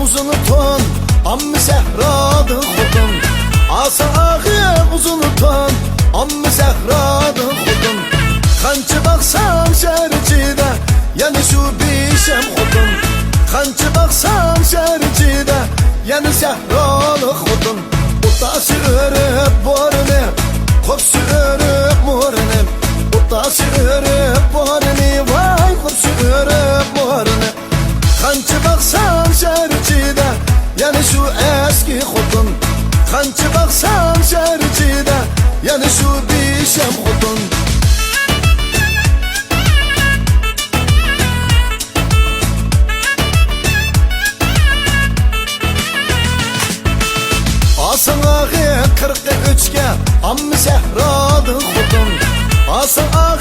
uzun ton, amma sehradı xudun. Asa ağı uzun ton, amma sehradı xudun. Qancha baxsam şəricide, yani şu bişem xudun. Qancha baxsam şəricide, yani sehralı xudun. Otası örüp borunu, kopsu örüp morunu. Otası örüp borunu, vay kopsu örüp morunu. Qancha baxsam şəricide, yani şu eski xudun. Qancha baxsam şəricide, yani şu bişem xudun. Asan ağı 43'ge, amma sehradı xudun. Asan ağı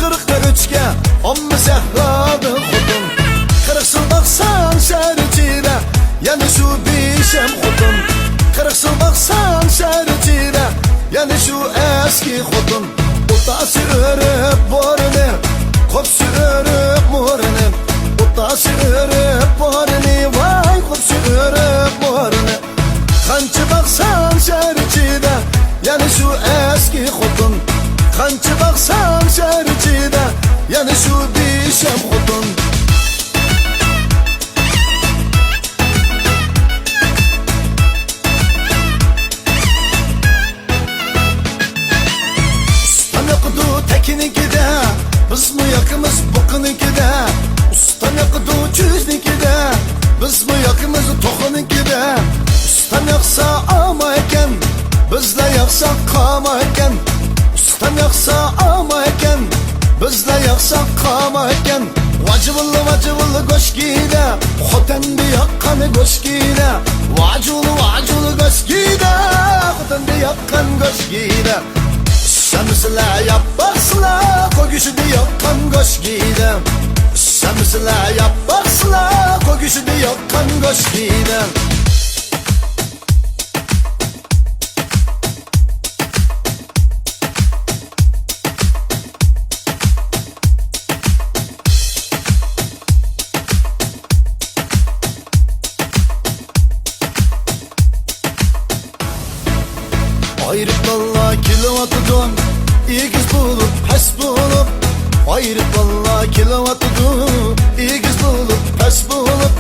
43'ge, amma sehradı xudun. 40 yıl baxsam şəricide, yani şu bişem xudun. 40 yıl baxsam şəricide, yani şu eski xudun. Otası örüp borunu, kopsu örüp morunu. Otası örüp borunu, vay kopsu örüp morunu. Qancha baxsam şəricide, yani şu eski xudun. Qancha baxsam şəricide, yani şu bişem xudun. Ustan okudu tekinikide, biz mi yakımız bokunikide. Ustan okudu cüznikide, biz mi yakımız tokunikide. Ustan yaksa ama eken, bizle yaksak kama eken. Ustan yaksa ama eken, bizle yaksak kama eken. Vacıvıllı vacıvıllı goşgide, xotendi yakkanı goşgide. Vacıvıllı goşgide, xotendi yakkan goşgide. Şemsile yapbaksla, kogüşüdü yakkan goşgide. Şemsile yapbaksla, kogüşüdü yakkan goşgide. Ayrıp valla kilovatıdan, ikiz bulup pes bulup. Ayrıp valla kilovatıdan, ikiz bulup pes bulup.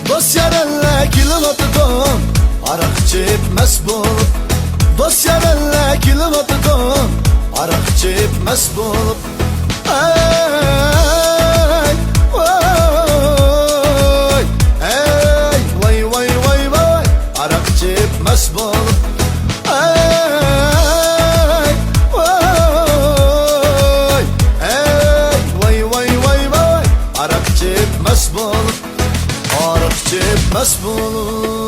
Dost yarelle kilovatıdan, arak içip mes bulup. Dost yarelle kilovatıdan, arak içip mes bulup. Ey, vay, ey, vay vay vay vay, arak içip mes bulup. Mes bulup, arak içip mes bulup.